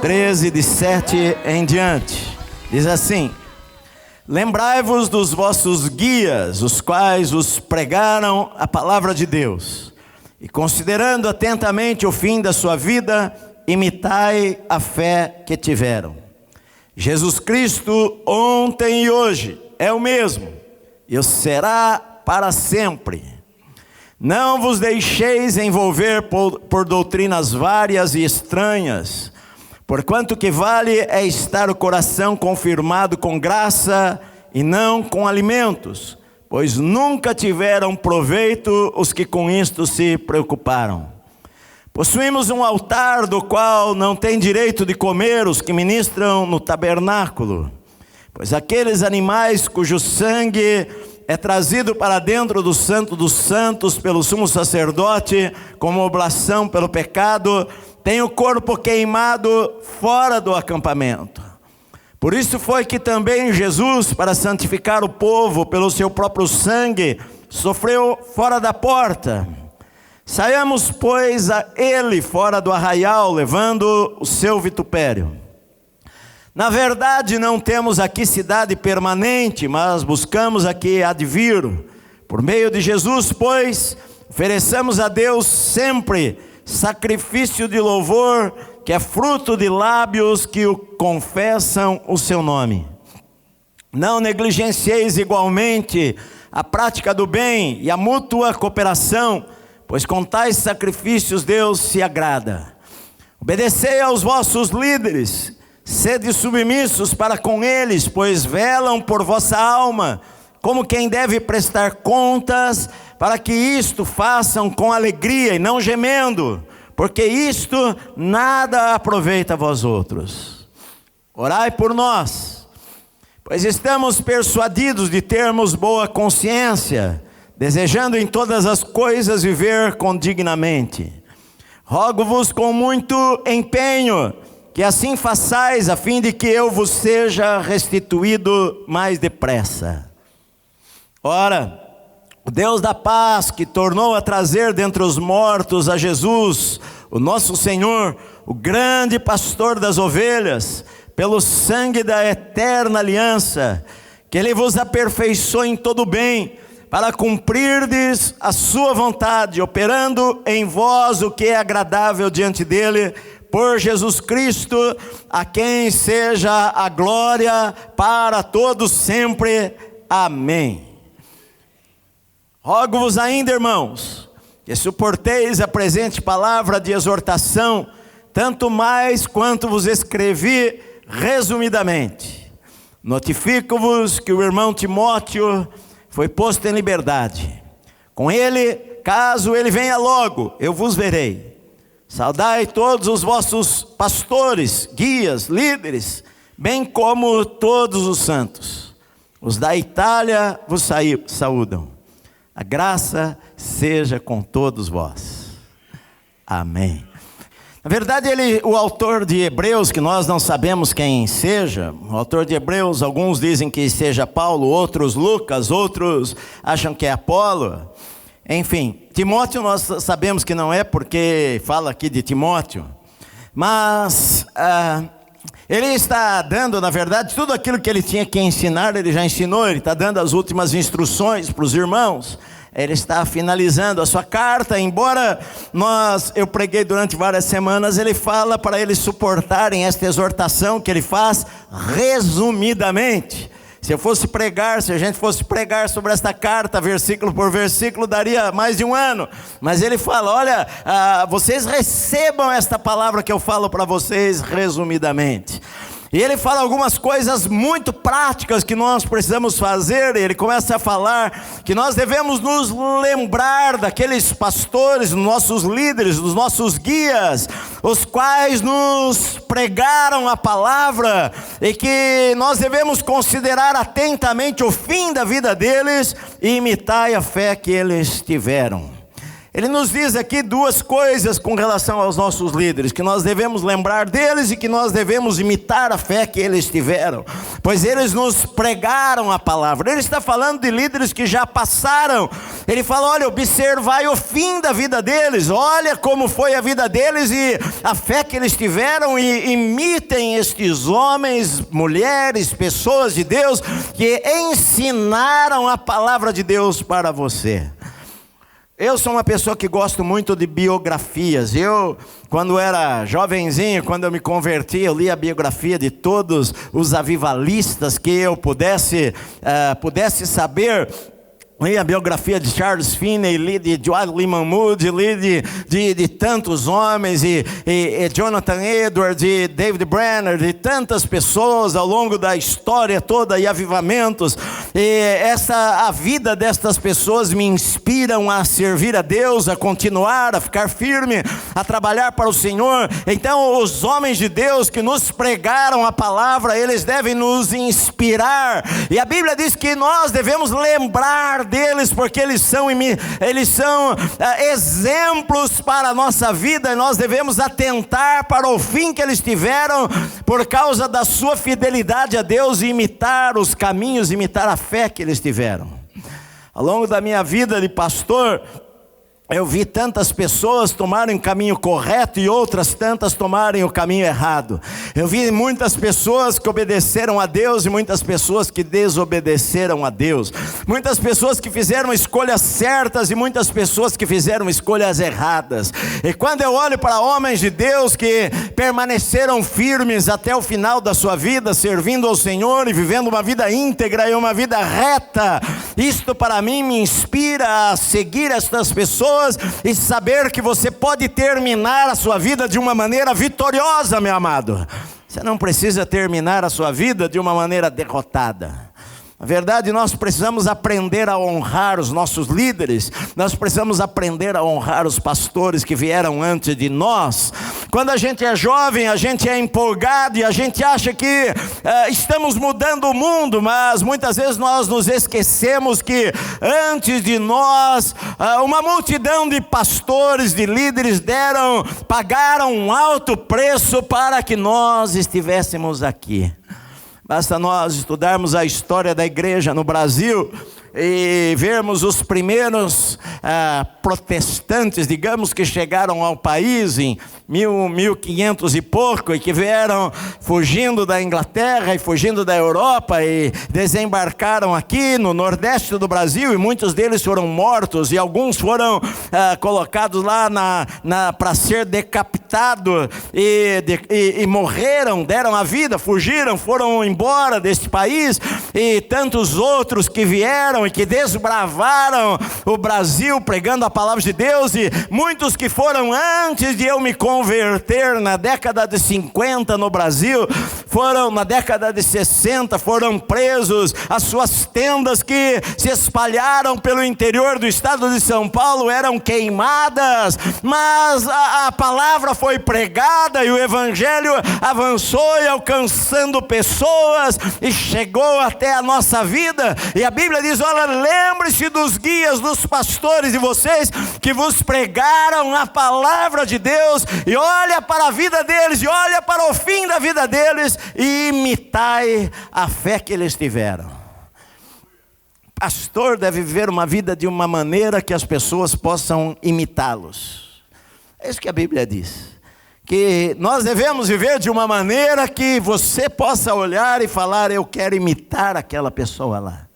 13, de 7 em diante, diz assim: lembrai-vos dos vossos guias, os quais os pregaram a palavra de Deus, e considerando atentamente o fim da sua vida, imitai a fé que tiveram. Jesus Cristo ontem e hoje é o mesmo, e o será para sempre. Não vos deixeis envolver por doutrinas várias e estranhas, porquanto que vale é estar o coração confirmado com graça e não com alimentos, pois nunca tiveram proveito os que com isto se preocuparam. Possuímos um altar do qual não tem direito de comer os que ministram no tabernáculo, pois aqueles animais cujo sangue é trazido para dentro do Santo dos Santos pelo sumo sacerdote como oblação pelo pecado, tem o corpo queimado fora do acampamento. Por isso foi que também Jesus, para santificar o povo pelo seu próprio sangue, sofreu fora da porta. Saiamos, pois, a ele fora do arraial, levando o seu vitupério. Na verdade, não temos aqui cidade permanente, mas buscamos a que há de vir. Por meio de Jesus, pois, ofereçamos a Deus sempre sacrifício de louvor, que é fruto de lábios que o confessam o seu nome. Não negligencieis igualmente a prática do bem e a mútua cooperação, pois com tais sacrifícios Deus se agrada. Obedecei aos vossos líderes, sede submissos para com eles, pois velam por vossa alma, como quem deve prestar contas, para que isto façam com alegria e não gemendo, porque isto nada aproveita a vós outros. Orai por nós, pois estamos persuadidos de termos boa consciência, desejando em todas as coisas viver condignamente. Rogo-vos com muito empenho, que assim façais, a fim de que eu vos seja restituído mais depressa. Ora, o Deus da paz, que tornou a trazer dentre os mortos a Jesus, o nosso Senhor, o grande pastor das ovelhas, pelo sangue da eterna aliança, que Ele vos aperfeiçoe em todo o bem, para cumprirdes a sua vontade, operando em vós o que é agradável diante dEle, por Jesus Cristo, a quem seja a glória para todos sempre. Amém. Rogo-vos ainda, irmãos, que suporteis a presente palavra de exortação, tanto mais quanto vos escrevi resumidamente. Notifico-vos que o irmão Timóteo foi posto em liberdade. Com ele, caso ele venha logo, eu vos verei. Saudai todos os vossos pastores, guias, líderes, bem como todos os santos. Os da Itália vos saúdam. A graça seja com todos vós. Amém. Na verdade, o autor de Hebreus, que nós não sabemos quem seja, o autor de Hebreus, alguns dizem que seja Paulo, outros Lucas, outros acham que é Apolo. Enfim, Timóteo nós sabemos que não é, porque fala aqui de Timóteo. Mas ele está dando, na verdade, tudo aquilo que ele tinha que ensinar, ele já ensinou. Ele está dando as últimas instruções para os irmãos. Ele está finalizando a sua carta, embora eu preguei durante várias semanas, ele fala para eles suportarem esta exortação que ele faz resumidamente. Se a gente fosse pregar sobre esta carta, versículo por versículo, daria mais de um ano. Mas ele fala, olha, vocês recebam esta palavra que eu falo para vocês resumidamente. E ele fala algumas coisas muito práticas que nós precisamos fazer. Ele começa a falar que nós devemos nos lembrar daqueles pastores, dos nossos líderes, dos nossos guias, os quais nos pregaram a palavra, e que nós devemos considerar atentamente o fim da vida deles e imitar a fé que eles tiveram. Ele nos diz aqui duas coisas com relação aos nossos líderes: que nós devemos lembrar deles e que nós devemos imitar a fé que eles tiveram, pois eles nos pregaram a palavra. Ele está falando de líderes que já passaram. Ele fala: olha, observai o fim da vida deles, olha como foi a vida deles e a fé que eles tiveram, e imitem estes homens, mulheres, pessoas de Deus que ensinaram a palavra de Deus para você. Eu sou uma pessoa que gosto muito de biografias. Eu, quando era jovenzinho, quando eu me converti, eu li a biografia de todos os avivalistas que eu pudesse saber. Li a biografia de Charles Finney, li de Dwight Lyman Moody, li de tantos homens, e Jonathan Edwards, e David Brenner, de tantas pessoas ao longo da história toda, e avivamentos. E a vida destas pessoas me inspiram a servir a Deus, a continuar, a ficar firme, a trabalhar para o Senhor. Então os homens de Deus que nos pregaram a palavra, eles devem nos inspirar. E a Bíblia diz que nós devemos lembrar deles, porque eles são exemplos para a nossa vida, e nós devemos atentar para o fim que eles tiveram por causa da sua fidelidade a Deus, e imitar os caminhos, imitar a fé que eles tiveram. Ao longo da minha vida de pastor, eu vi tantas pessoas tomarem o caminho correto e outras tantas tomarem o caminho errado. Eu vi muitas pessoas que obedeceram a Deus e muitas pessoas que desobedeceram a Deus. Muitas pessoas que fizeram escolhas certas e muitas pessoas que fizeram escolhas erradas. E quando eu olho para homens de Deus que permaneceram firmes até o final da sua vida, servindo ao Senhor e vivendo uma vida íntegra e uma vida reta, isto para mim me inspira a seguir estas pessoas e saber que você pode terminar a sua vida de uma maneira vitoriosa, meu amado. Você não precisa terminar a sua vida de uma maneira derrotada. Na verdade, nós precisamos aprender a honrar os nossos líderes. Nós precisamos aprender a honrar os pastores que vieram antes de nós. Quando a gente é jovem, a gente é empolgado e a gente acha que estamos mudando o mundo, mas muitas vezes nós nos esquecemos que antes de nós, uma multidão de pastores, de líderes pagaram um alto preço para que nós estivéssemos aqui. Basta nós estudarmos a história da igreja no Brasil e vermos os primeiros protestantes, digamos, que chegaram ao país em 1500 e pouco, e que vieram fugindo da Inglaterra e fugindo da Europa e desembarcaram aqui no nordeste do Brasil, e muitos deles foram mortos e alguns foram colocados lá para ser decapitados e morreram, deram a vida, fugiram, foram embora deste país, e tantos outros que vieram e que desbravaram o Brasil pregando a palavra de Deus, e muitos que foram antes de eu me converter na década de 50 no Brasil, foram na década de 60, foram presos, as suas tendas que se espalharam pelo interior do estado de São Paulo eram queimadas, mas a palavra foi pregada e o evangelho avançou e alcançando pessoas e chegou até a nossa vida. E a Bíblia diz: olha, lembre-se dos guias, dos pastores de vocês que vos pregaram a palavra de Deus, e olha para a vida deles, e olha para o fim da vida deles, e imitai a fé que eles tiveram. Pastor deve viver uma vida de uma maneira que as pessoas possam imitá-los. É isso que a Bíblia diz, que nós devemos viver de uma maneira que você possa olhar e falar: eu quero imitar aquela pessoa lá.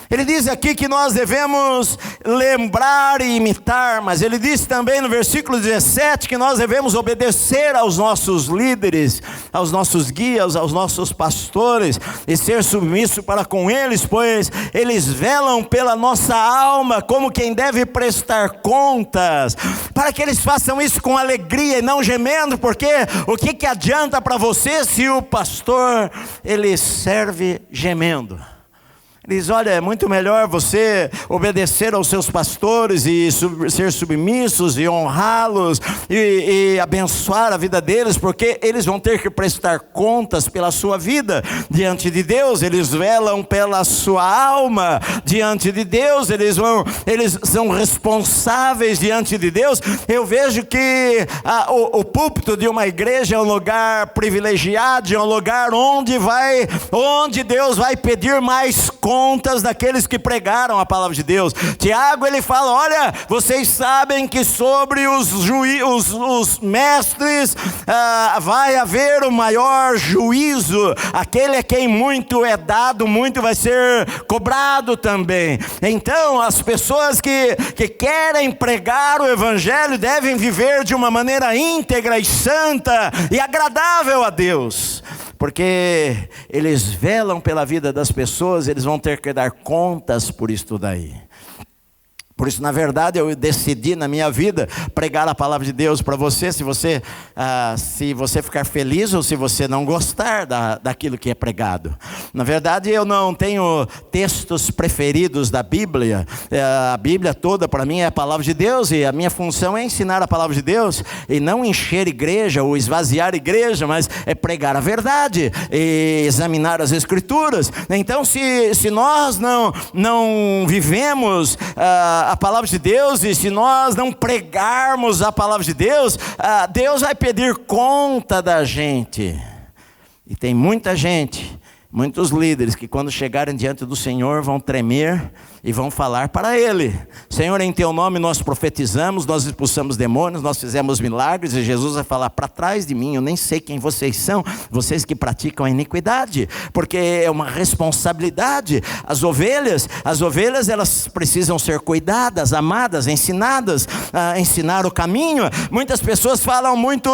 Ele diz aqui que nós devemos lembrar e imitar, mas ele diz também no versículo 17 que nós devemos obedecer aos nossos líderes, aos nossos guias, aos nossos pastores, e ser submisso para com eles, pois eles velam pela nossa alma como quem deve prestar contas, para que eles façam isso com alegria e não gemendo, porque o que adianta para você se o pastor ele serve gemendo? Ele diz, olha, é muito melhor você obedecer aos seus pastores e ser submissos e honrá-los e abençoar a vida deles, porque eles vão ter que prestar contas pela sua vida diante de Deus. Eles velam pela sua alma diante de Deus, eles são responsáveis diante de Deus. Eu vejo que o púlpito de uma igreja é um lugar privilegiado, é um lugar onde Deus vai pedir mais contas daqueles que pregaram a palavra de Deus. Tiago, ele fala, olha, vocês sabem que sobre os mestres vai haver o maior juízo. Aquele a quem muito é dado, muito vai ser cobrado também. Então as pessoas que querem pregar o evangelho devem viver de uma maneira íntegra e santa e agradável a Deus, porque eles velam pela vida das pessoas, eles vão ter que dar contas por isso daí. Por isso, na verdade, eu decidi na minha vida pregar a palavra de Deus para você, se você ficar feliz ou se você não gostar daquilo que é pregado. Na verdade, eu não tenho textos preferidos da Bíblia. A Bíblia toda para mim é a palavra de Deus, e a minha função é ensinar a palavra de Deus e não encher igreja ou esvaziar igreja, mas é pregar a verdade e examinar as Escrituras. Então, se nós não vivemos a palavra de Deus, e se nós não pregarmos a palavra de Deus, Deus vai pedir conta da gente. E tem muita gente, muitos líderes que quando chegarem diante do Senhor vão tremer e vão falar para Ele: Senhor, em Teu nome nós profetizamos, nós expulsamos demônios, nós fizemos milagres. E Jesus vai falar: para trás de mim, eu nem sei quem vocês são, vocês que praticam a iniquidade. Porque é uma responsabilidade. As ovelhas elas precisam ser cuidadas, amadas, ensinadas a ensinar o caminho. Muitas pessoas falam muito: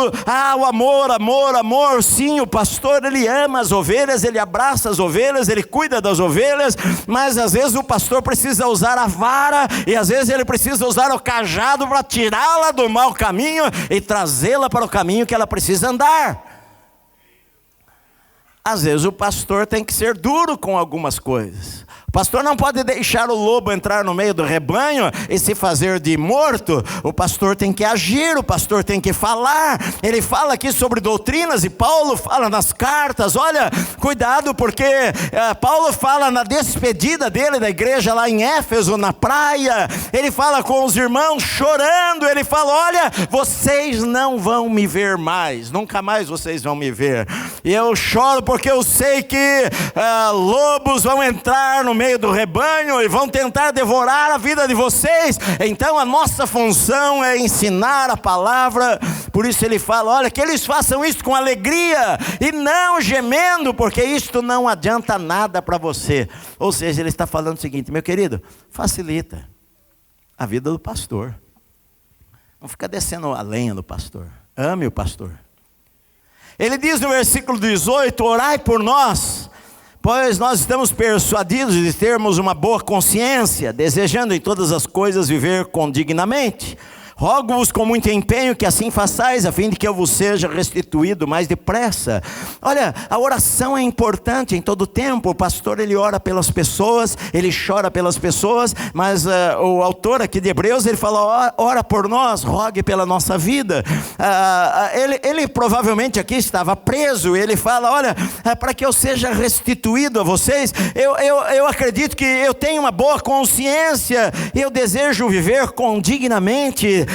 o amor. Sim, o pastor, ele ama as ovelhas, ele abraça as ovelhas, ele cuida das ovelhas. Mas às vezes o pastor precisa usar a vara, e às vezes ele precisa usar o cajado para tirá-la do mau caminho e trazê-la para o caminho que ela precisa andar. Às vezes o pastor tem que ser duro com algumas coisas. O pastor não pode deixar o lobo entrar no meio do rebanho e se fazer de morto. O pastor tem que agir, o pastor tem que falar. Ele fala aqui sobre doutrinas, e Paulo fala nas cartas: olha, cuidado, porque Paulo fala na despedida dele da igreja lá em Éfeso, na praia. Ele fala com os irmãos chorando, ele fala: olha, vocês não vão me ver mais, nunca mais vocês vão me ver. E eu choro porque eu sei que lobos vão entrar no meio do rebanho e vão tentar devorar a vida de vocês. Então a nossa função é ensinar a palavra. Por isso ele fala: olha, que eles façam isso com alegria e não gemendo, porque isto não adianta nada para você. Ou seja, ele está falando o seguinte: meu querido, facilita a vida do pastor, não fica descendo a lenha do pastor, ame o pastor. Ele diz no versículo 18: orai por nós, pois nós estamos persuadidos de termos uma boa consciência, desejando em todas as coisas viver condignamente. Rogo-vos com muito empenho que assim façais, a fim de que eu vos seja restituído mais depressa. Olha, a oração é importante em todo tempo. O pastor, ele ora pelas pessoas, ele chora pelas pessoas, mas o autor aqui de Hebreus, ele fala: ora por nós, rogue pela nossa vida. Ele provavelmente aqui estava preso. Ele fala: olha, para que eu seja restituído a vocês, eu acredito que eu tenho uma boa consciência, eu desejo viver condignamente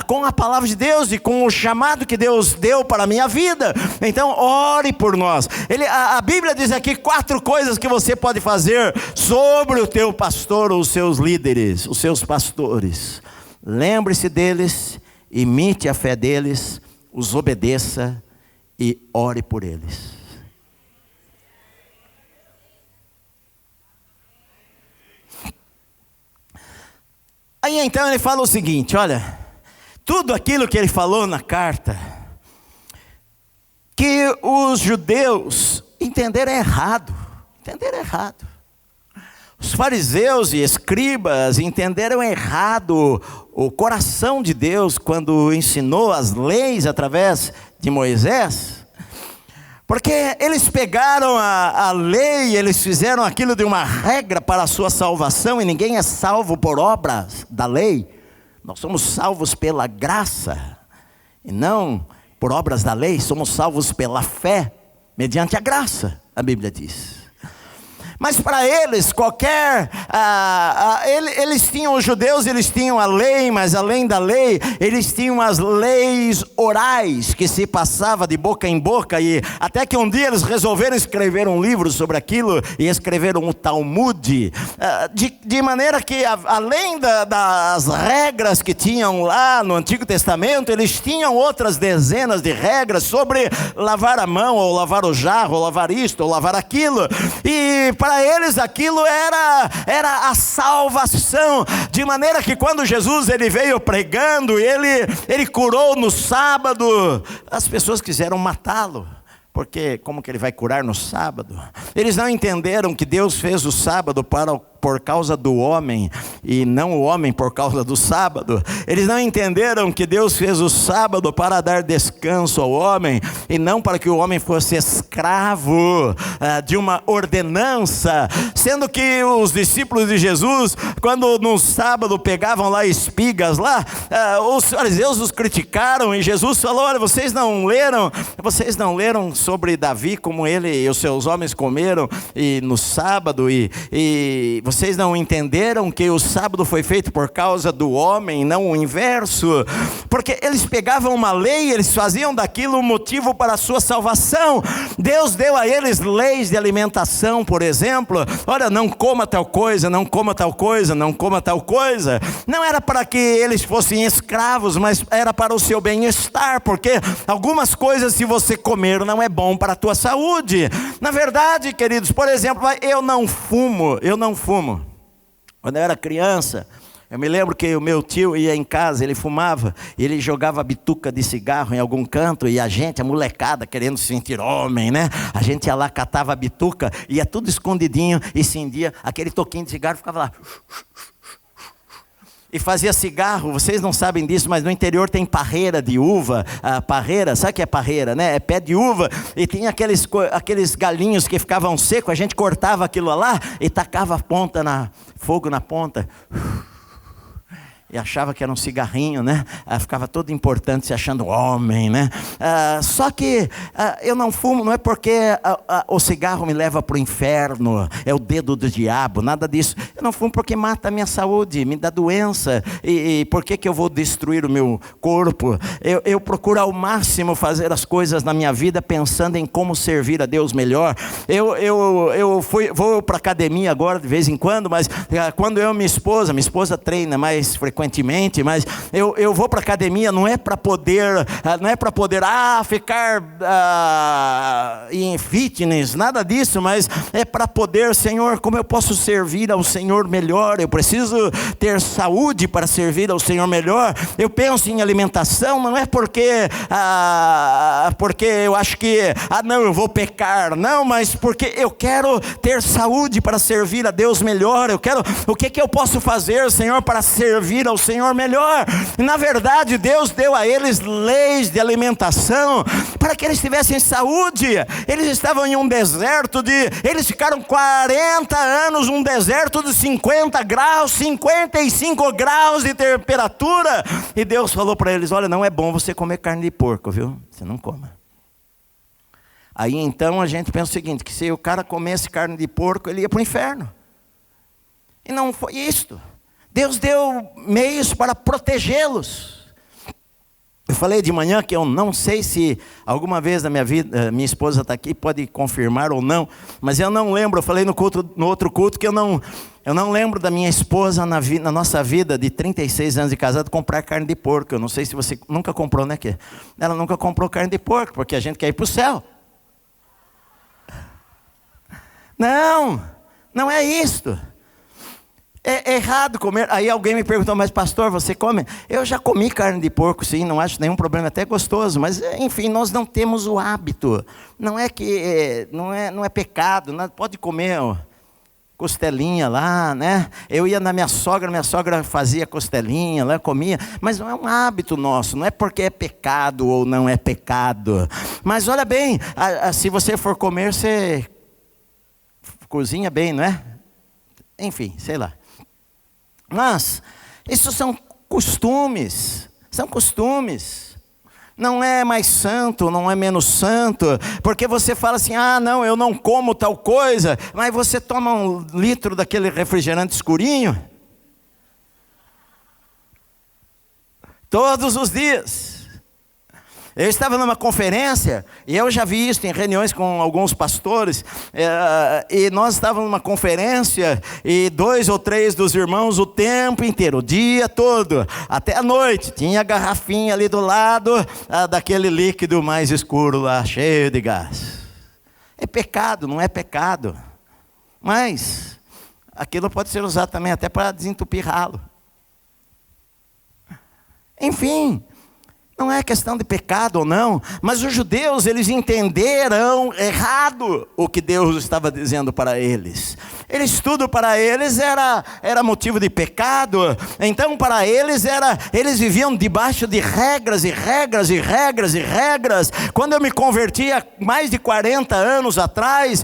com a palavra de Deus e com o chamado que Deus deu para a minha vida. Então ore por nós. A Bíblia diz aqui 4 coisas que você pode fazer sobre o teu pastor ou os seus líderes, os seus pastores. Lembre-se deles, imite a fé deles, os obedeça e ore por eles. Aí então ele fala o seguinte: olha, tudo aquilo que ele falou na carta, que os judeus entenderam errado. Os fariseus e escribas entenderam errado o coração de Deus quando ensinou as leis através de Moisés. Porque eles pegaram a lei, eles fizeram aquilo de uma regra para a sua salvação, e ninguém é salvo por obras da lei. Nós somos salvos pela graça, e não por obras da lei. Somos salvos pela fé, mediante a graça, a Bíblia diz. Mas para eles, eles tinham, os judeus, eles tinham a lei, mas além da lei, eles tinham as leis orais, que se passava de boca em boca, e até que um dia eles resolveram escrever um livro sobre aquilo, e escreveram o Talmud, de maneira que, além das regras que tinham lá no Antigo Testamento, eles tinham outras dezenas de regras sobre lavar a mão, ou lavar o jarro, ou lavar isto, ou lavar aquilo, e para eles aquilo era a salvação, de maneira que quando Jesus ele veio pregando, ele curou no sábado, as pessoas quiseram matá-lo, porque como que ele vai curar no sábado? Eles não entenderam que Deus fez o sábado por causa do homem, e não o homem por causa do sábado. Eles não entenderam que Deus fez o sábado para dar descanso ao homem, e não para que o homem fosse escravo de uma ordenança, sendo que os discípulos de Jesus, quando no sábado pegavam lá espigas lá, os fariseus os criticaram, e Jesus falou: olha, vocês não leram sobre Davi, como ele e os seus homens comeram e no sábado, e vocês não entenderam que o sábado foi feito por causa do homem, não o inverso? Porque eles pegavam uma lei, eles faziam daquilo um motivo para a sua salvação. Deus deu a eles leis de alimentação, por exemplo. Olha, não coma tal coisa, não coma tal coisa, não coma tal coisa. Não era para que eles fossem escravos, mas era para o seu bem-estar, porque algumas coisas, se você comer, não é bom para a tua saúde. Na verdade, queridos, por exemplo, eu não fumo. Quando eu era criança, eu me lembro que o meu tio ia em casa, ele fumava, e ele jogava bituca de cigarro em algum canto, e a molecada, querendo se sentir homem, né? A gente ia lá, catava a bituca, ia tudo escondidinho, e cindia aquele toquinho de cigarro, ficava lá, e fazia cigarro. Vocês não sabem disso, mas no interior tem parreira de uva. Parreira, sabe o que é parreira, né? É pé de uva, e tem aqueles galinhos que ficavam secos. A gente cortava aquilo lá e tacava fogo na ponta, e achava que era um cigarrinho, né? Ficava todo importante, se achando homem, né? Só que eu não fumo, não é porque o cigarro me leva para o inferno, é o dedo do diabo, nada disso. Eu não fumo porque mata a minha saúde, me dá doença, e por que eu vou destruir o meu corpo? Eu procuro ao máximo fazer as coisas na minha vida pensando em como servir a Deus melhor. Eu vou para academia agora de vez em quando, mas quando minha esposa treina mais frequentemente, mas eu vou para academia não é para poder ficar em fitness, nada disso, mas é para poder, Senhor, como eu posso servir ao Senhor melhor? Eu preciso ter saúde para servir ao Senhor melhor. Eu penso em alimentação, não é porque eu acho que não, eu vou pecar, não, mas porque eu quero ter saúde para servir a Deus melhor. O que eu posso fazer, Senhor, para servir ao Senhor melhor? E na verdade Deus deu a eles leis de alimentação para que eles tivessem saúde. Eles estavam em um deserto eles ficaram 40 anos num deserto de 50 graus, 55 graus de temperatura, e Deus falou para eles: olha, não é bom você comer carne de porco, viu? Você não coma. Aí então a gente pensa o seguinte, que se o cara comesse carne de porco, ele ia para o inferno. E não foi isto. Deus deu meios para protegê-los. Eu falei de manhã que eu não sei se alguma vez na minha vida, minha esposa está aqui, pode confirmar ou não, mas eu não lembro. Eu falei no outro culto que eu não lembro da minha esposa na nossa vida de 36 anos de casado comprar carne de porco. Eu não sei se você nunca comprou, né? Ela nunca comprou carne de porco, porque a gente quer ir para o céu. Não é isto. É errado comer. Aí alguém me perguntou: mas pastor, você come? Eu já comi carne de porco, sim, não acho nenhum problema, até gostoso, mas enfim, nós não temos o hábito. Não é que não é pecado, pode comer costelinha lá, né? Eu ia na minha sogra fazia costelinha lá, comia, mas não é um hábito nosso, não é porque é pecado ou não é pecado. Mas olha bem, se você for comer, você cozinha bem, não é? Enfim, sei lá. Mas isso são costumes, Não é mais santo, não é menos santo, porque você fala assim, não, eu não como tal coisa, mas você toma 1 litro daquele refrigerante escurinho, todos os dias. Eu estava numa conferência, e eu já vi isso em reuniões com alguns pastores, e nós estávamos numa conferência, e 2 ou 3 dos irmãos o tempo inteiro, o dia todo, até a noite, tinha a garrafinha ali do lado, daquele líquido mais escuro lá, cheio de gás. É pecado, não é pecado, mas aquilo pode ser usado também até para desentupir ralo. Enfim, não é questão de pecado ou não, mas os judeus, eles entenderam errado o que Deus estava dizendo para eles. Tudo para eles era motivo de pecado. Então para eles eles viviam debaixo de regras e regras e regras e regras. Quando eu me converti há mais de 40 anos atrás,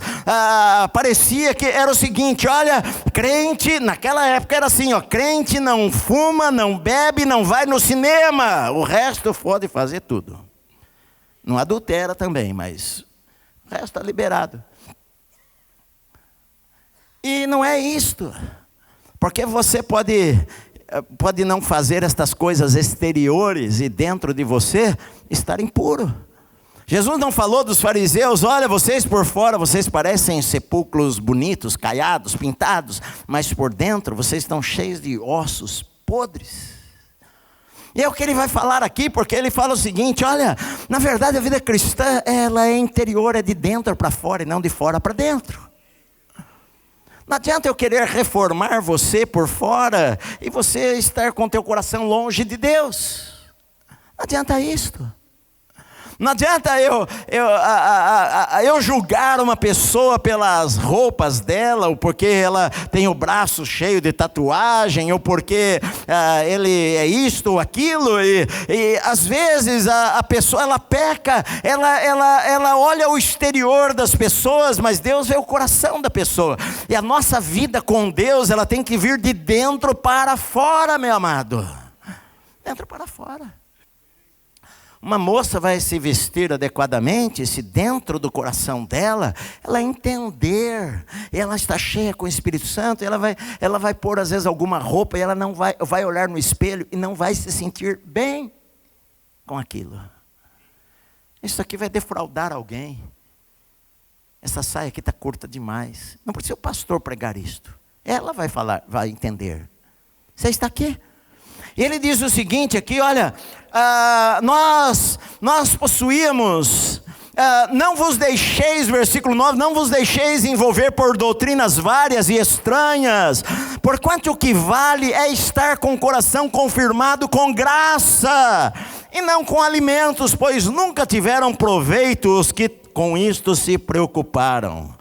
parecia que era o seguinte, olha, crente, naquela época era assim, crente não fuma, não bebe, não vai no cinema, o resto pode fazer tudo. Não adultera também, mas o resto está liberado. E não é isto, porque você pode não fazer estas coisas exteriores e dentro de você estar impuro. Jesus não falou dos fariseus, olha, vocês por fora, vocês parecem sepulcros bonitos, caiados, pintados, mas por dentro vocês estão cheios de ossos podres. E é o que ele vai falar aqui, porque ele fala o seguinte, olha, na verdade a vida cristã, ela é interior, é de dentro para fora e não de fora para dentro. Não adianta eu querer reformar você por fora e você estar com teu coração longe de Deus. Não adianta isto. Não adianta eu julgar uma pessoa pelas roupas dela, ou porque ela tem o braço cheio de tatuagem, ou porque ele é isto ou aquilo, e às vezes a pessoa ela peca, ela olha o exterior das pessoas, mas Deus vê o coração da pessoa, e a nossa vida com Deus, ela tem que vir de dentro para fora, meu amado, dentro para fora. Uma moça vai se vestir adequadamente se dentro do coração dela, ela entender, ela está cheia com o Espírito Santo, ela vai pôr às vezes alguma roupa e ela não vai olhar no espelho e não vai se sentir bem com aquilo. Isso aqui vai defraudar alguém. Essa saia aqui está curta demais. Não precisa o pastor pregar isto. Ela vai falar, vai entender. Você está aqui? E ele diz o seguinte aqui, olha, nós possuímos, não vos deixeis, versículo 9, não vos deixeis envolver por doutrinas várias e estranhas, porquanto o que vale é estar com o coração confirmado com graça, e não com alimentos, pois nunca tiveram proveito os que com isto se preocuparam.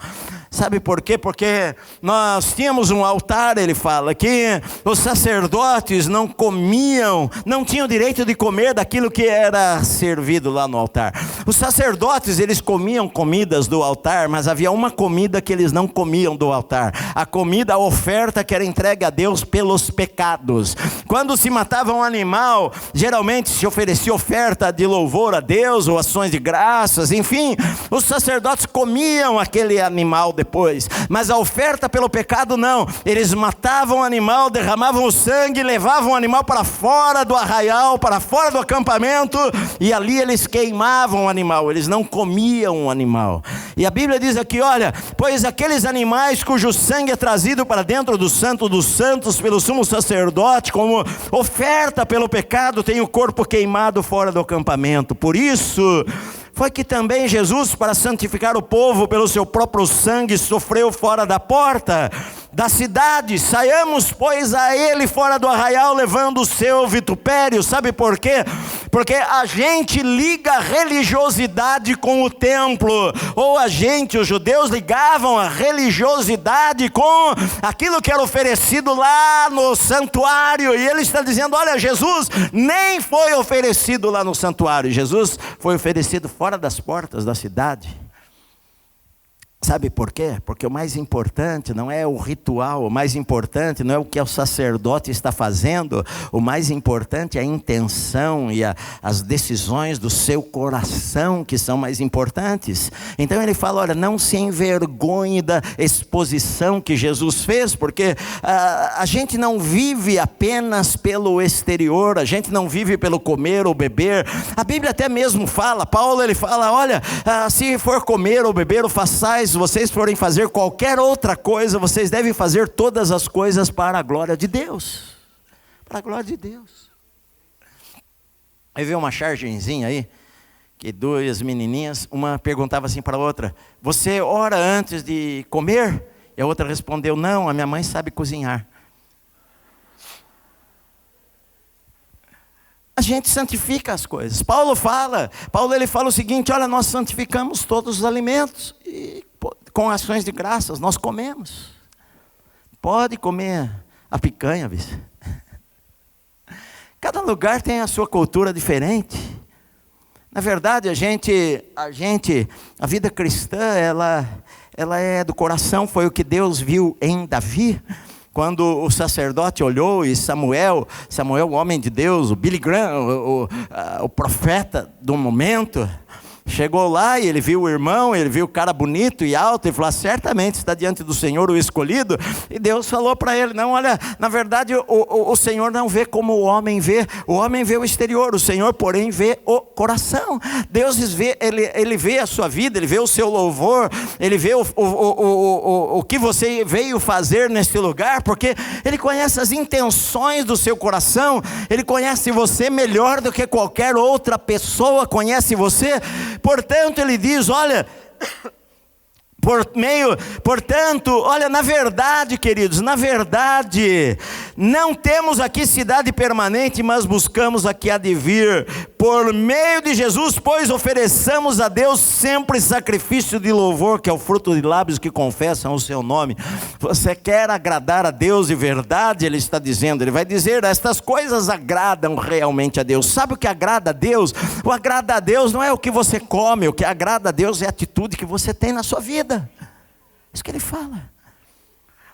Sabe por quê? Porque nós tínhamos um altar, ele fala, que os sacerdotes não comiam, não tinham direito de comer daquilo que era servido lá no altar. Os sacerdotes, eles comiam comidas do altar, mas havia uma comida que eles não comiam do altar. A comida, a oferta que era entregue a Deus pelos pecados. Quando se matava um animal, geralmente se oferecia oferta de louvor a Deus, ou ações de graças, enfim. Os sacerdotes comiam aquele animal depois, mas a oferta pelo pecado não. Eles matavam o animal, derramavam o sangue, levavam o animal para fora do arraial, para fora do acampamento, e ali eles queimavam o animal, eles não comiam o animal. E a Bíblia diz aqui, olha, pois aqueles animais cujo sangue é trazido para dentro do santo dos santos pelo sumo sacerdote, como oferta pelo pecado, tem o corpo queimado fora do acampamento. Por isso foi que também Jesus, para santificar o povo pelo seu próprio sangue, sofreu fora da porta da cidade. Saiamos, pois, a ele fora do arraial, levando o seu vitupério. Sabe por quê? Porque a gente liga a religiosidade com o templo, ou os judeus ligavam a religiosidade com aquilo que era oferecido lá no santuário, e ele está dizendo, olha, Jesus nem foi oferecido lá no santuário, Jesus foi oferecido fora das portas da cidade. Sabe por quê? Porque o mais importante não é o ritual, o mais importante não é o que o sacerdote está fazendo, o mais importante é a intenção e as decisões do seu coração que são mais importantes. Então ele fala, olha, não se envergonhe da exposição que Jesus fez, porque a gente não vive apenas pelo exterior, a gente não vive pelo comer ou beber. A Bíblia até mesmo fala, Paulo ele fala, olha, se for comer ou beber ou façais, vocês forem fazer qualquer outra coisa, vocês devem fazer todas as coisas para a glória de Deus. Para a glória de Deus. Aí veio uma chargenzinha aí, que duas menininhas, uma perguntava assim para a outra, você ora antes de comer? E a outra respondeu, não, a minha mãe sabe cozinhar. A gente santifica as coisas. Paulo ele fala o seguinte, olha, nós santificamos todos os alimentos, e com ações de graças nós comemos. Pode comer a picanha, vice. Cada lugar tem a sua cultura diferente. Na verdade, a vida cristã, ela é do coração, foi o que Deus viu em Davi. Quando o sacerdote olhou e Samuel, o homem de Deus, o Billy Graham, o profeta do momento, chegou lá e ele viu o irmão, ele viu o cara bonito e alto, e falou, certamente está diante do Senhor o escolhido. E Deus falou para ele, não, olha, na verdade o Senhor não vê como o homem vê o exterior, o Senhor porém vê o coração. Deus vê, ele vê a sua vida, ele vê o seu louvor, ele vê o que você veio fazer neste lugar, porque ele conhece as intenções do seu coração, ele conhece você melhor do que qualquer outra pessoa conhece você. Portanto, ele diz, olha, portanto, olha, na verdade, queridos, na verdade, não temos aqui cidade permanente, mas buscamos aqui a de vir, por meio de Jesus, pois ofereçamos a Deus sempre sacrifício de louvor, que é o fruto de lábios que confessam o seu nome. Você quer agradar a Deus de verdade, ele está dizendo, ele vai dizer, estas coisas agradam realmente a Deus. Sabe o que agrada a Deus? O agrada a Deus não é o que você come, o que agrada a Deus é a atitude que você tem na sua vida. Isso que ele fala.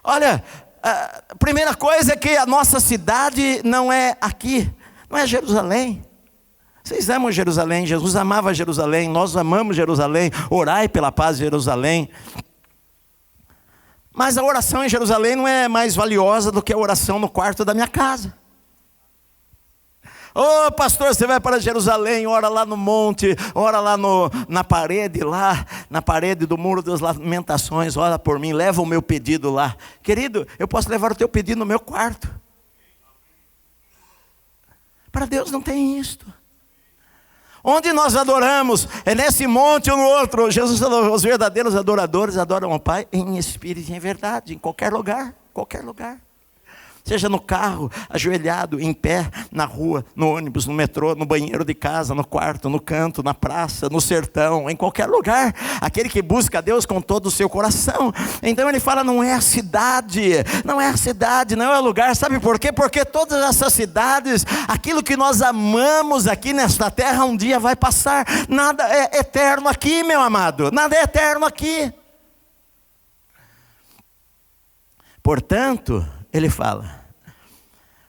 Olha, a primeira coisa é que a nossa cidade não é aqui, não é Jerusalém. Vocês amam Jerusalém, Jesus amava Jerusalém, nós amamos Jerusalém, orai pela paz de Jerusalém. Mas a oração em Jerusalém não é mais valiosa do que a oração no quarto da minha casa. Ô pastor, você vai para Jerusalém, ora lá no monte, ora lá na parede do muro das lamentações, ora por mim, leva o meu pedido lá. Querido, eu posso levar o teu pedido no meu quarto. Para Deus não tem isto. Onde nós adoramos, é nesse monte ou no outro. Jesus falou, os verdadeiros adoradores adoram ao Pai em espírito e em verdade, em qualquer lugar, qualquer lugar. Seja no carro, ajoelhado, em pé, na rua, no ônibus, no metrô, no banheiro de casa, no quarto, no canto, na praça, no sertão, em qualquer lugar. Aquele que busca a Deus com todo o seu coração. Então ele fala, não é a cidade, não é o lugar. Sabe por quê? Porque todas essas cidades, aquilo que nós amamos aqui nesta terra, um dia vai passar. Nada é eterno aqui, meu amado, nada é eterno aqui. Portanto, ele fala,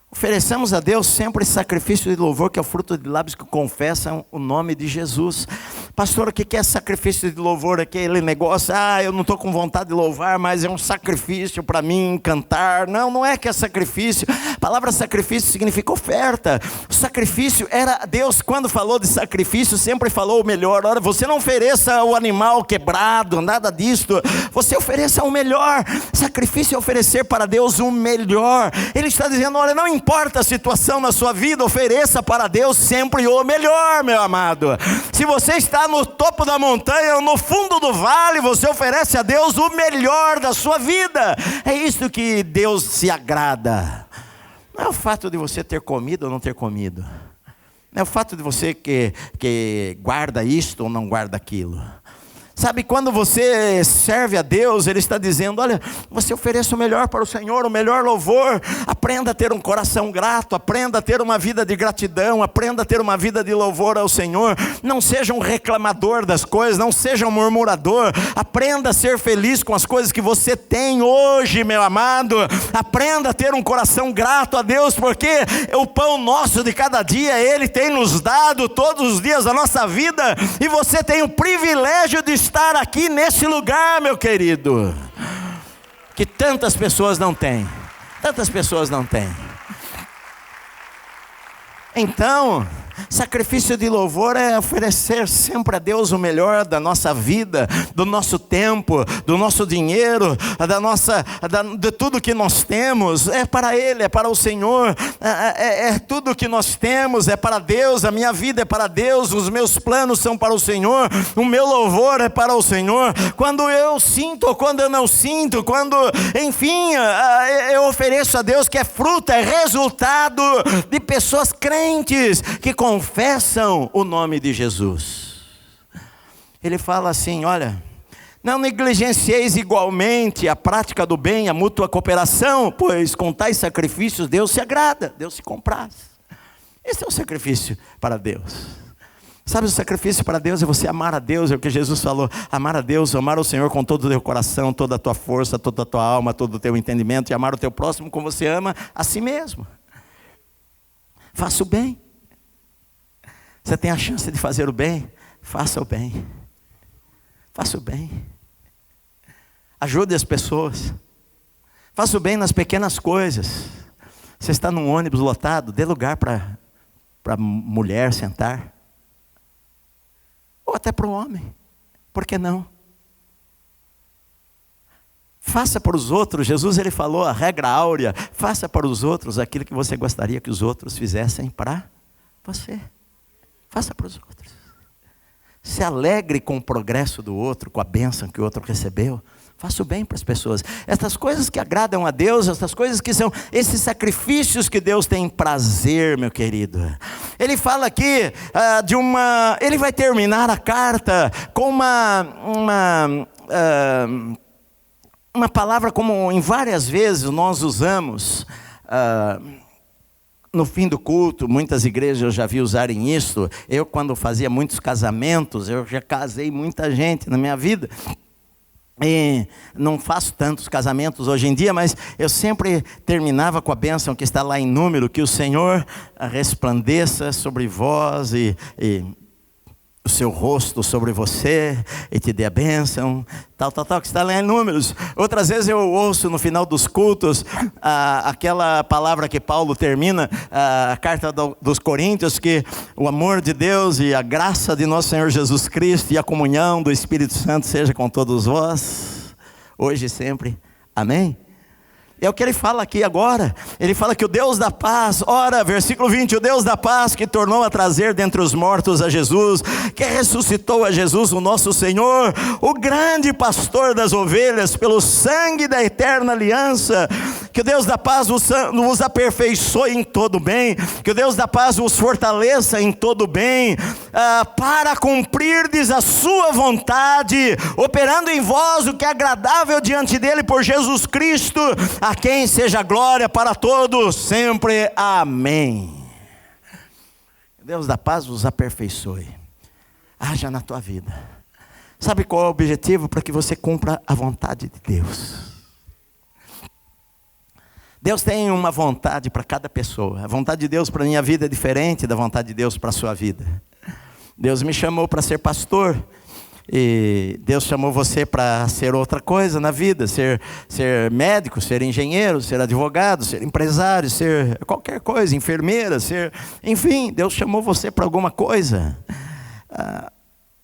ofereçamos a Deus sempre sacrifício de louvor, que é o fruto de lábios que confessam o nome de Jesus. Pastor, o que é sacrifício de louvor? Aquele negócio, eu não estou com vontade de louvar, mas é um sacrifício para mim cantar. Não é que é sacrifício. A palavra sacrifício significa oferta. O sacrifício era, Deus quando falou de sacrifício, sempre falou o melhor. Ora, você não ofereça o animal quebrado, nada disto. Você ofereça o melhor. Sacrifício é oferecer para Deus o melhor. Ele está dizendo, olha, não importa a situação na sua vida, ofereça para Deus sempre o melhor, meu amado. Se você está no topo da montanha ou no fundo do vale, você oferece a Deus o melhor da sua vida. É isso que Deus se agrada. Não é o fato de você ter comido ou não ter comido. Não é o fato de você que guarda isto ou não guarda aquilo. Sabe, quando você serve a Deus, Ele está dizendo, olha, você ofereça o melhor para o Senhor, o melhor louvor. Aprenda a ter um coração grato, aprenda a ter uma vida de gratidão, aprenda a ter uma vida de louvor ao Senhor. Não seja um reclamador das coisas, não seja um murmurador. Aprenda a ser feliz com as coisas que você tem hoje, meu amado. Aprenda a ter um coração grato a Deus, porque o pão nosso de cada dia, Ele tem nos dado todos os dias da nossa vida, e você tem o privilégio de estar aqui nesse lugar, meu querido, que tantas pessoas não têm. Tantas pessoas não têm. Então, sacrifício de louvor é oferecer sempre a Deus o melhor da nossa vida, do nosso tempo, do nosso dinheiro, de tudo que nós temos. É para Ele, é para o Senhor, é tudo que nós temos, é para Deus. A minha vida é para Deus, os meus planos são para o Senhor, o meu louvor é para o Senhor. Quando eu sinto ou quando eu não sinto, enfim, eu ofereço a Deus, que é fruto, é resultado de pessoas crentes que confessam o nome de Jesus. Ele fala assim, olha, não negligencieis igualmente a prática do bem, a mútua cooperação, pois com tais sacrifícios Deus se agrada, Deus se compraz. Esse é o sacrifício para Deus. Sabe, o sacrifício para Deus é você amar a Deus, é o que Jesus falou, amar a Deus, amar o Senhor com todo o teu coração, toda a tua força, toda a tua alma, todo o teu entendimento, e amar o teu próximo como você ama a si mesmo. Faça o bem. Você tem a chance de fazer o bem, faça o bem. Faça o bem. Ajude as pessoas. Faça o bem nas pequenas coisas. Você está num ônibus lotado, dê lugar para a mulher sentar. Ou até para o homem. Por que não? Faça para os outros. Jesus, ele falou a regra áurea: faça para os outros aquilo que você gostaria que os outros fizessem para você. Faça para os outros. Se alegre com o progresso do outro, com a bênção que o outro recebeu. Faça o bem para as pessoas. Essas coisas que agradam a Deus, essas coisas que são esses sacrifícios que Deus tem prazer, meu querido. Ele fala aqui ele vai terminar a carta com uma palavra como em várias vezes nós usamos no fim do culto. Muitas igrejas eu já vi usarem isso. Eu, quando fazia muitos casamentos, eu já casei muita gente na minha vida. E não faço tantos casamentos hoje em dia, mas eu sempre terminava com a bênção que está lá em Número: que o Senhor resplandeça sobre vós e o seu rosto sobre você e te dê a bênção, tal, que está lá em Números. Outras vezes eu ouço no final dos cultos aquela palavra que Paulo termina a carta dos Coríntios, que o amor de Deus e a graça de nosso Senhor Jesus Cristo e a comunhão do Espírito Santo seja com todos vós, hoje e sempre. Amém? É o que ele fala aqui agora. Ele fala que o Deus da paz, ora, versículo 20, o Deus da paz que tornou a trazer dentre os mortos a Jesus, que ressuscitou a Jesus, o nosso Senhor, o grande pastor das ovelhas, pelo sangue da eterna aliança, que o Deus da paz nos aperfeiçoe em todo bem, que o Deus da paz nos fortaleça em todo bem, para cumprirdes a sua vontade, operando em vós o que é agradável diante dele por Jesus Cristo, a quem seja glória para todos sempre. Amém. Deus da paz vos aperfeiçoe. Haja na tua vida. Sabe qual é o objetivo? Para que você cumpra a vontade de Deus. Deus tem uma vontade para cada pessoa. A vontade de Deus para a minha vida é diferente da vontade de Deus para a sua vida. Deus me chamou para ser pastor. E Deus chamou você para ser outra coisa na vida, ser médico, ser engenheiro, ser advogado, ser empresário, ser qualquer coisa, enfermeira, enfim, Deus chamou você para alguma coisa.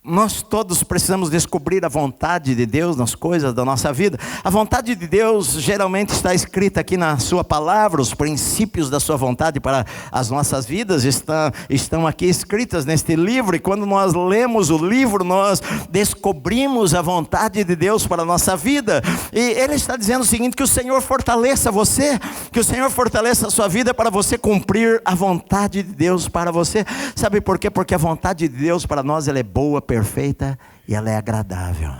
Nós todos precisamos descobrir a vontade de Deus nas coisas da nossa vida. A vontade de Deus geralmente está escrita aqui na sua palavra. Os princípios da sua vontade para as nossas vidas estão aqui escritas neste livro. E quando nós lemos o livro, nós descobrimos a vontade de Deus para a nossa vida. E Ele está dizendo o seguinte: que o Senhor fortaleça você, que o Senhor fortaleça a sua vida para você cumprir a vontade de Deus para você. Sabe por quê? Porque a vontade de Deus para nós, ela é boa, perfeita e ela é agradável.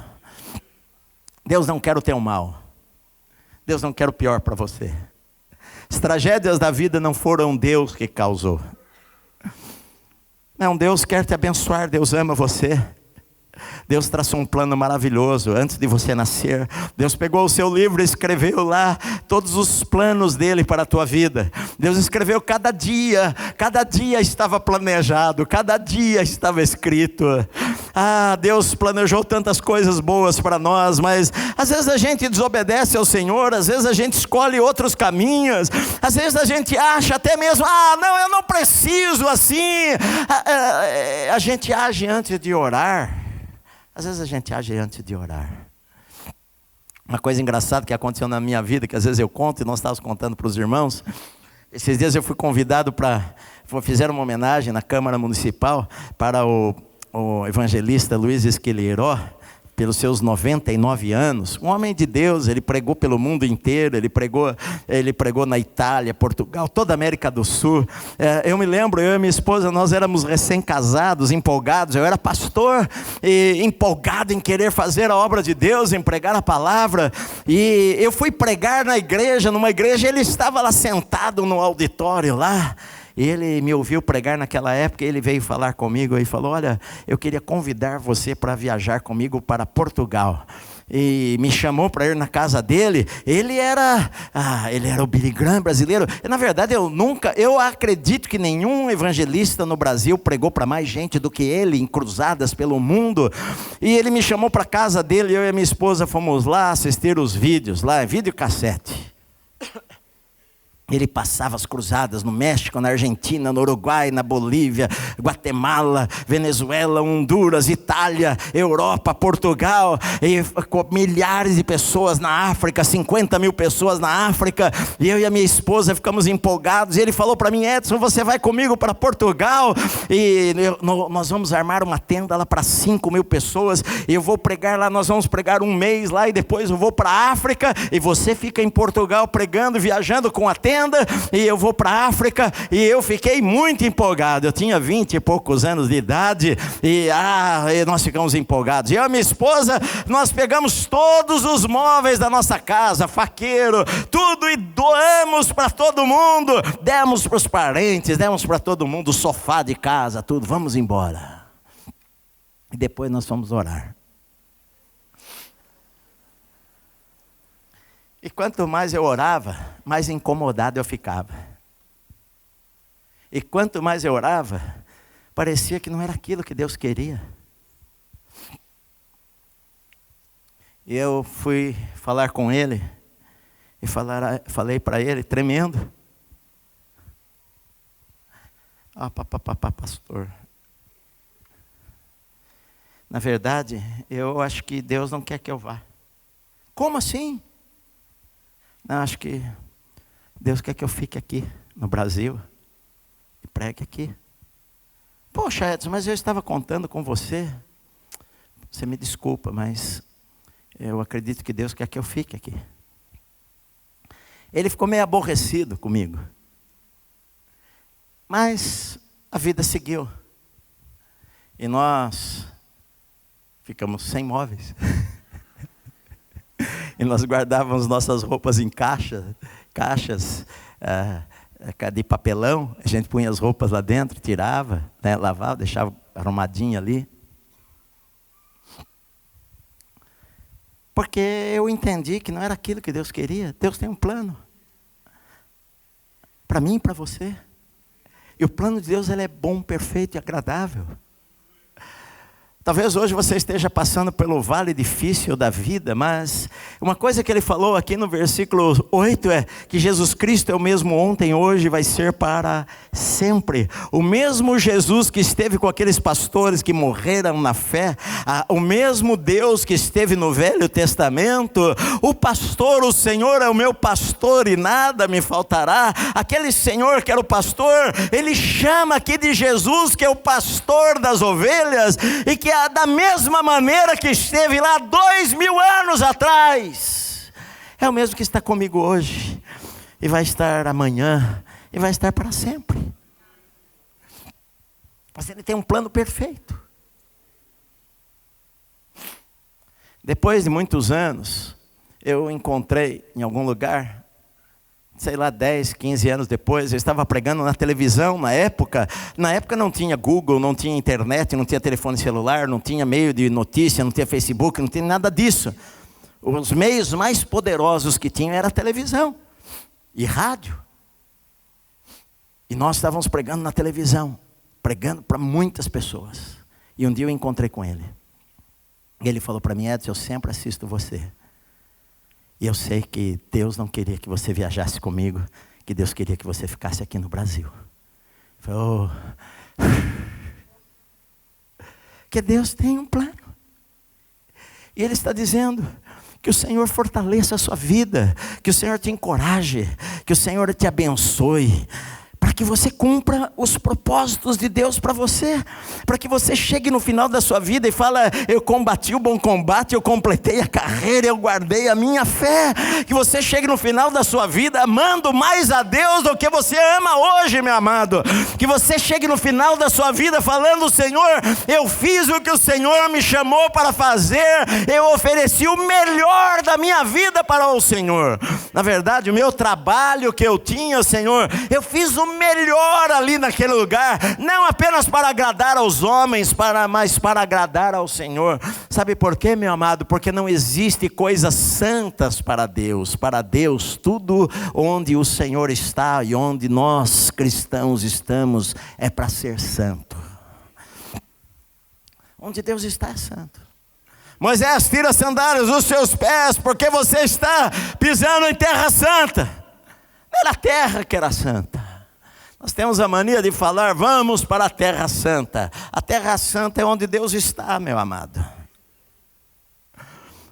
Deus não quer o teu mal. Deus não quer o pior para você. As tragédias da vida não foram Deus que causou. Não, Deus quer te abençoar. Deus ama você. Deus traçou um plano maravilhoso antes de você nascer. Deus pegou o seu livro e escreveu lá todos os planos dele para a tua vida. Deus escreveu cada dia estava planejado, cada dia estava escrito. Deus planejou tantas coisas boas para nós, mas às vezes a gente desobedece ao Senhor, às vezes a gente escolhe outros caminhos, às vezes a gente acha até mesmo, não, eu não preciso assim. A gente age antes de orar. Às vezes a gente age antes de orar. Uma coisa engraçada que aconteceu na minha vida, que às vezes eu conto e nós estávamos contando para os irmãos. Esses dias eu fui convidado fizeram uma homenagem na Câmara Municipal para o evangelista Luiz Esqueleiró, pelos seus 99 anos, um homem de Deus. Ele pregou pelo mundo inteiro, ele pregou na Itália, Portugal, toda a América do Sul. Eu me lembro, eu e minha esposa, nós éramos recém-casados, empolgados. Eu era pastor e empolgado em querer fazer a obra de Deus, em pregar a palavra. E eu fui pregar numa igreja, ele estava lá sentado no auditório lá. Ele me ouviu pregar naquela época, ele veio falar comigo e falou: olha, eu queria convidar você para viajar comigo para Portugal. E me chamou para ir na casa dele. Ele era o Billy Graham brasileiro. Na verdade, eu acredito que nenhum evangelista no Brasil pregou para mais gente do que ele, em cruzadas pelo mundo. E ele me chamou para a casa dele, eu e a minha esposa fomos lá assistir os vídeos, lá, videocassete. Ele passava as cruzadas no México, na Argentina, no Uruguai, na Bolívia, Guatemala, Venezuela, Honduras, Itália, Europa, Portugal, e com milhares de pessoas na África, 50 mil pessoas na África. E eu e a minha esposa ficamos empolgados. E ele falou para mim: Edson, você vai comigo para Portugal? E nós vamos armar uma tenda lá para 5 mil pessoas. E eu vou pregar lá, nós vamos pregar um mês lá. E depois eu vou para a África. E você fica em Portugal pregando, viajando com a tenda. E eu vou para a África. E eu fiquei muito empolgado. Eu tinha 20 e poucos anos de idade. E nós ficamos empolgados. Eu e minha esposa, nós pegamos todos os móveis da nossa casa, faqueiro, tudo, e doamos para todo mundo. Demos para os parentes, demos para todo mundo, o sofá de casa, tudo. Vamos embora. E depois nós fomos orar. E quanto mais eu orava, mais incomodado eu ficava. E quanto mais eu orava, parecia que não era aquilo que Deus queria. E eu fui falar com ele, e falei para ele, tremendo: pastor, na verdade, eu acho que Deus não quer que eu vá. Como assim? Não, acho que Deus quer que eu fique aqui no Brasil e pregue aqui. Poxa, Edson, mas eu estava contando com você. Você me desculpa, mas eu acredito que Deus quer que eu fique aqui. Ele ficou meio aborrecido comigo. Mas a vida seguiu. E nós ficamos sem móveis. E nós guardávamos nossas roupas em caixas de papelão. A gente punha as roupas lá dentro, tirava, né, lavava, deixava arrumadinha ali. Porque eu entendi que não era aquilo que Deus queria. Deus tem um plano para mim e para você. E o plano de Deus, ele é bom, perfeito e agradável. Talvez hoje você esteja passando pelo vale difícil da vida, mas uma coisa que ele falou aqui no versículo 8 é que Jesus Cristo é o mesmo ontem, hoje e vai ser para sempre. O mesmo Jesus que esteve com aqueles pastores que morreram na fé, o mesmo Deus que esteve no Velho Testamento, o pastor, o Senhor é o meu pastor e nada me faltará. Aquele Senhor que era o pastor, ele chama aqui de Jesus que é o pastor das ovelhas, e que da mesma maneira que esteve lá 2000 anos atrás, é o mesmo que está comigo hoje, e vai estar amanhã, e vai estar para sempre. Mas ele tem um plano perfeito. Depois de muitos anos, eu encontrei em algum lugar, sei lá, 10, 15 anos depois, eu estava pregando na televisão na época não tinha Google, não tinha internet, não tinha telefone celular, não tinha meio de notícia, não tinha Facebook, não tinha nada disso. Os meios mais poderosos que tinham era a televisão e rádio. E nós estávamos pregando na televisão, pregando para muitas pessoas. E um dia eu encontrei com ele. E ele falou para mim: Edson, eu sempre assisto você. E eu sei que Deus não queria que você viajasse comigo, que Deus queria que você ficasse aqui no Brasil. Eu falei, que Deus tem um plano. E Ele está dizendo que o Senhor fortaleça a sua vida, que o Senhor te encoraje, que o Senhor te abençoe, para que você cumpra os propósitos de Deus para você, para que você chegue no final da sua vida e fale: eu combati o bom combate, eu completei a carreira, eu guardei a minha fé. Que você chegue no final da sua vida amando mais a Deus do que você ama hoje, meu amado. Que você chegue no final da sua vida falando: Senhor, eu fiz o que o Senhor me chamou para fazer, eu ofereci o melhor da minha vida para o Senhor. Na verdade, o meu trabalho que eu tinha, Senhor, eu fiz o melhor ali naquele lugar, não apenas para agradar aos homens, mas para agradar ao Senhor. Sabe por quê, meu amado? Porque não existe coisas santas para Deus. Para Deus, tudo onde o Senhor está e onde nós cristãos estamos é para ser santo. Onde Deus está é santo. Moisés, tira as sandálias dos seus pés, porque você está pisando em terra santa. Não era a terra que era santa. Nós temos a mania de falar: vamos para a terra santa. A terra santa é onde Deus está, meu amado.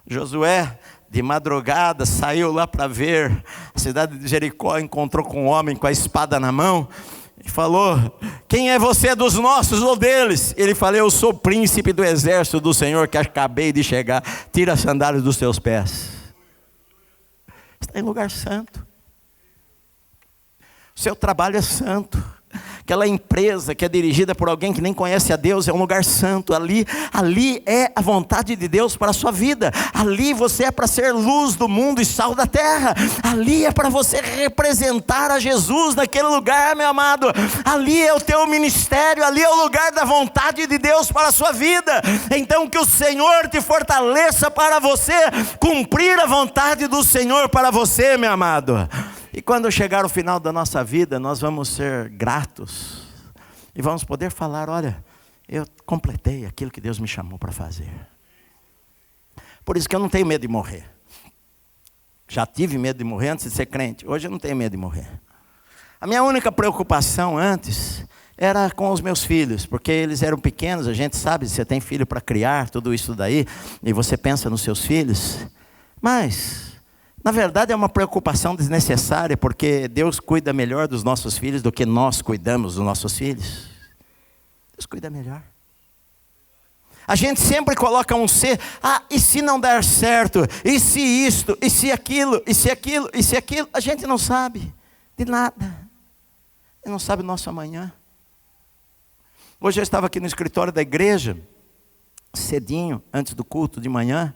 Josué, de madrugada, saiu lá para ver a cidade de Jericó, encontrou com um homem com a espada na mão e falou: quem é você, dos nossos ou deles? Ele falou: eu sou príncipe do exército do Senhor que acabei de chegar. Tira as sandálias dos teus pés. Está em lugar santo. Seu trabalho é santo. Aquela empresa que é dirigida por alguém que nem conhece a Deus é um lugar santo. Ali é a vontade de Deus para a sua vida. Ali você é para ser luz do mundo e sal da terra. Ali é para você representar a Jesus naquele lugar, meu amado. Ali é o teu ministério, ali é o lugar da vontade de Deus para a sua vida. Então que o Senhor te fortaleça para você cumprir a vontade do Senhor para você, meu amado. E quando chegar o final da nossa vida, nós vamos ser gratos e vamos poder falar: olha, eu completei aquilo que Deus me chamou para fazer. Por isso que eu não tenho medo de morrer. Já tive medo de morrer antes de ser crente. Hoje eu não tenho medo de morrer. A minha única preocupação antes era com os meus filhos, porque eles eram pequenos. A gente sabe, você tem filho para criar, tudo isso daí, e você pensa nos seus filhos. Mas na verdade é uma preocupação desnecessária, porque Deus cuida melhor dos nossos filhos do que nós cuidamos dos nossos filhos. Deus cuida melhor. A gente sempre coloca um se. E se não der certo? E se isto? E se aquilo? E se aquilo? E se aquilo? A gente não sabe de nada. A gente não sabe o nosso amanhã. Hoje eu estava aqui no escritório da igreja, cedinho, antes do culto de manhã,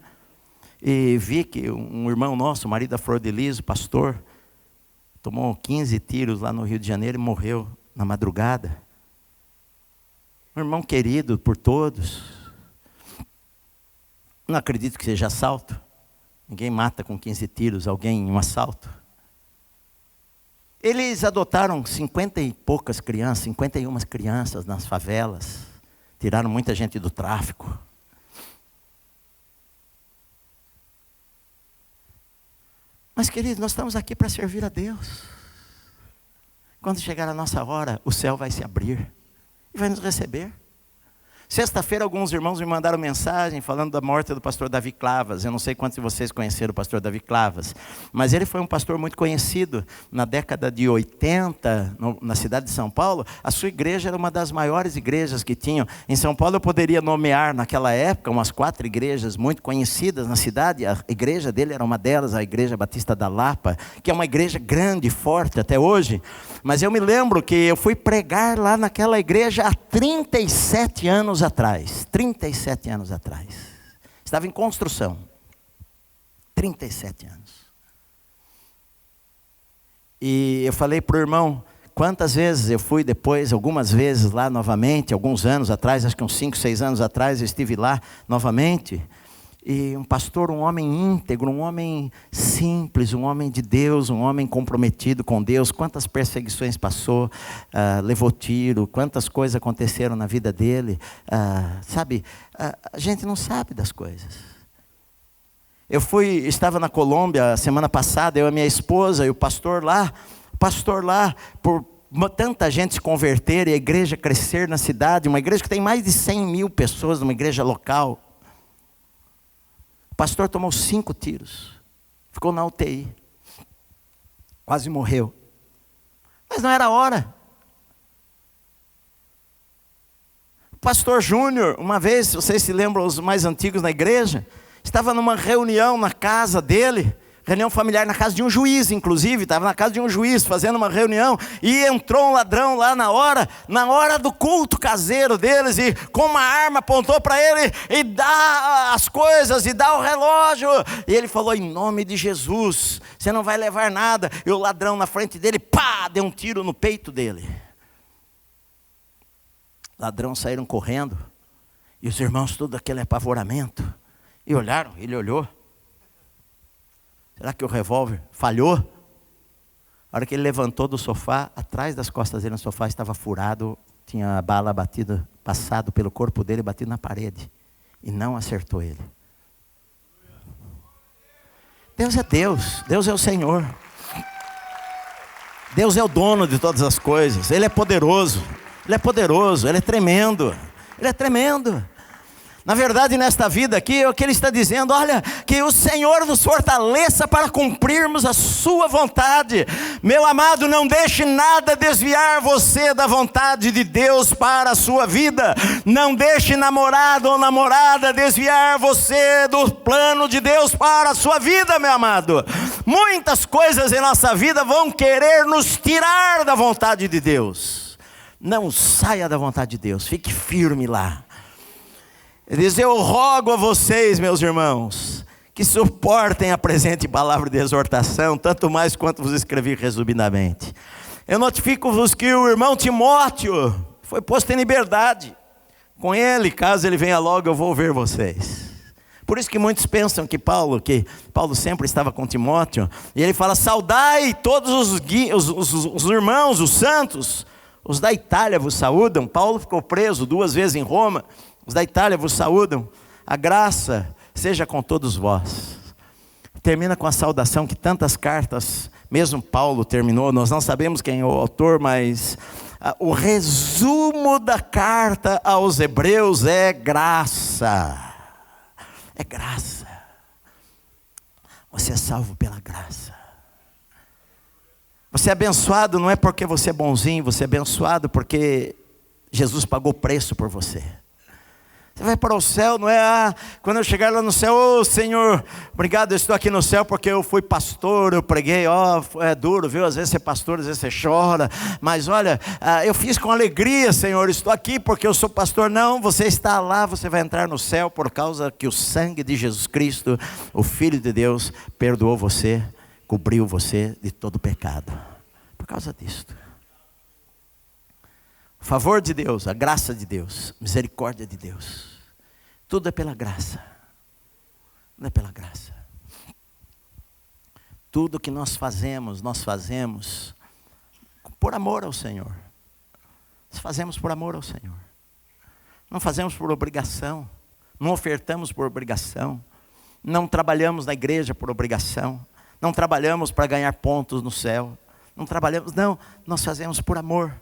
e vi que um irmão nosso, o marido da Flor de Lis, o pastor, tomou 15 tiros lá no Rio de Janeiro e morreu na madrugada. Um irmão querido por todos. Não acredito que seja assalto. Ninguém mata com 15 tiros alguém em um assalto. Eles adotaram 50 e poucas crianças, 51 crianças nas favelas. Tiraram muita gente do tráfico. Mas, queridos, nós estamos aqui para servir a Deus. Quando chegar a nossa hora, o céu vai se abrir e vai nos receber. Sexta-feira, alguns irmãos me mandaram mensagem falando da morte do pastor Davi Clavas. Eu não sei quantos de vocês conheceram o pastor Davi Clavas, mas ele foi um pastor muito conhecido. Na década de 80, na cidade de São Paulo, a sua igreja era uma das maiores igrejas que tinham. Em São Paulo eu poderia nomear naquela época umas 4 igrejas muito conhecidas na cidade. A igreja dele era uma delas, a Igreja Batista da Lapa, que é uma igreja grande, forte até hoje. Mas eu me lembro que eu fui pregar lá naquela igreja há 37 anos atrás. 37 anos atrás. Estava em construção. 37 anos. E eu falei para o irmão, quantas vezes eu fui depois, algumas vezes lá novamente, alguns anos atrás, acho que uns 5, 6 anos atrás, eu estive lá novamente. E um pastor, um homem íntegro, um homem simples, um homem de Deus, um homem comprometido com Deus. Quantas perseguições passou, levou tiro, quantas coisas aconteceram na vida dele. A gente não sabe das coisas. Estava na Colômbia semana passada, eu e a minha esposa e o pastor lá, por tanta gente se converter e a igreja crescer na cidade, uma igreja que tem mais de 100 mil pessoas, uma igreja local. O pastor tomou 5 tiros, ficou na UTI, quase morreu, mas não era a hora. O pastor Júnior, uma vez, vocês se lembram, os mais antigos na igreja, estava numa reunião na casa dele, reunião familiar na casa de um juiz, inclusive, estava na casa de um juiz fazendo uma reunião, e entrou um ladrão lá na hora do culto caseiro deles, e com uma arma apontou para ele, e dá as coisas, e dá o relógio, e ele falou, em nome de Jesus, você não vai levar nada, e o ladrão na frente dele, pá, deu um tiro no peito dele. Ladrão saíram correndo, e os irmãos tudo aquele apavoramento, e olharam, ele olhou, será que o revólver falhou? A hora que ele levantou do sofá, atrás das costas dele no sofá estava furado, tinha a bala passado pelo corpo dele, batido na parede, e não acertou ele. Deus é Deus, Deus é o Senhor. Deus é o dono de todas as coisas, Ele é poderoso, Ele é tremendo, Ele é tremendo. Na verdade, nesta vida aqui, é o que Ele está dizendo, olha, que o Senhor nos fortaleça para cumprirmos a sua vontade. Meu amado, não deixe nada desviar você da vontade de Deus para a sua vida. Não deixe namorado ou namorada desviar você do plano de Deus para a sua vida, meu amado. Muitas coisas em nossa vida vão querer nos tirar da vontade de Deus. Não saia da vontade de Deus, fique firme lá. Ele diz, eu rogo a vocês, meus irmãos, que suportem a presente palavra de exortação, tanto mais quanto vos escrevi resumidamente. Eu notifico-vos que o irmão Timóteo foi posto em liberdade. Com ele, caso ele venha logo, eu vou ver vocês. Por isso que muitos pensam que Paulo sempre estava com Timóteo, e ele fala, saudai todos os irmãos, os santos, os da Itália vos saúdam. Paulo ficou preso 2 vezes em Roma. Os da Itália vos saúdam, a graça seja com todos vós. Termina com a saudação que tantas cartas, mesmo Paulo terminou, nós não sabemos quem é o autor, mas o resumo da carta aos Hebreus é graça. É graça. Você é salvo pela graça. Você é abençoado não é porque você é bonzinho, você é abençoado porque Jesus pagou preço por você. Você vai para o céu, não é? Quando eu chegar lá no céu, ô Senhor, obrigado, eu estou aqui no céu porque eu fui pastor, eu preguei, é duro, viu? Às vezes você é pastor, às vezes você chora, mas olha, eu fiz com alegria, Senhor, estou aqui porque eu sou pastor. Não, você está lá, você vai entrar no céu por causa que o sangue de Jesus Cristo, o Filho de Deus, perdoou você, cobriu você de todo pecado, por causa disto. O favor de Deus, a graça de Deus, a misericórdia de Deus, tudo é pela graça, não é pela graça. Tudo que nós fazemos por amor ao Senhor. Nós fazemos por amor ao Senhor. Não fazemos por obrigação, não ofertamos por obrigação, não trabalhamos na igreja por obrigação, Não trabalhamos para ganhar pontos no céu. Não trabalhamos, não. Nós fazemos por amor.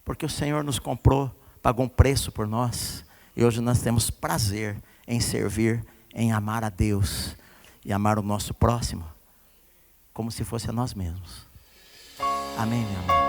Porque o Senhor nos comprou, pagou um preço por nós. E hoje nós temos prazer em servir, em amar a Deus. E amar o nosso próximo como se fosse a nós mesmos. Amém, meu amor?